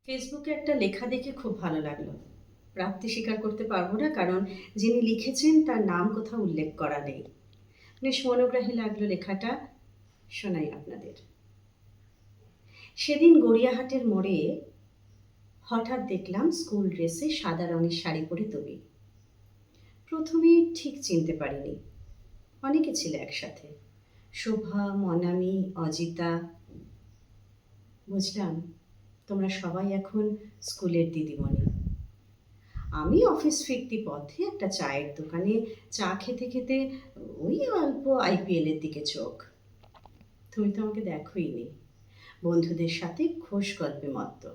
ফেসবুকে একটা লেখা দেখে খুব ভালো লাগলো। প্রাপ্তি স্বীকার করতে পারবো না, কারণ যিনি লিখেছেন তার নাম কোথাও উল্লেখ করা নেই। বেশ মনোগ্রাহী লাগলো লেখাটা। শোনাই আপনাদের। সেদিন গড়িয়াহাটের মোড়ে হঠাৎ দেখলাম স্কুল ড্রেসে সাদা রঙের শাড়ি পরে তুমি। প্রথমে ঠিক চিনতে পারিনি। অনেকে ছিল একসাথে। শোভা, মনামি, অজিতা। বুঝলাম তোমরা সবাই এখন স্কুলের দিদিমণি। আমি অফিস ফিরতি পথে একটা চায়ের দোকানে চা খেতে খেতে ওই অল্প আইপিএল এর দিকে চোখ। তুমি তো আমাকে দেখোইনি। বন্ধুদের সাথে খোশ গল্পে মত্ত।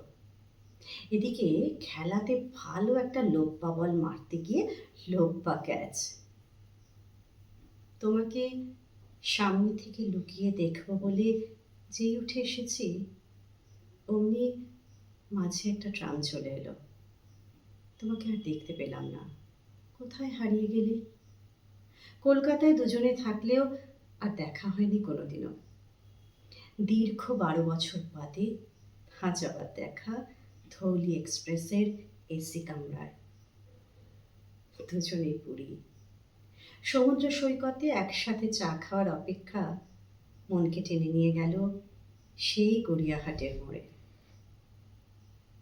এদিকে খেলাতে ভালো একটা লোপ্পা বল মারতে গিয়ে লোপ্পা ক্যাচ। তোমাকে সামনে থেকে লুকিয়ে দেখবো বলে যেই উঠে এসেছি, অমনি মাঝে একটা ট্রাম চলে এলো। তোমাকে আর দেখতে পেলাম না। কোথায় হারিয়ে গেলে? কলকাতায় দুজনে থাকলেও আর দেখা হয়নি কোনোদিনও। দীর্ঘ 12 বছর বাদে আজ আবার দেখা ধৌলি এক্সপ্রেসের এসি কামরায়। দুজনেই পুরী। সমুদ্র সৈকতে একসাথে চা খাওয়ার অপেক্ষা মনকে টেনে নিয়ে গেল সেই গড়িয়াহাটের মোড়ে।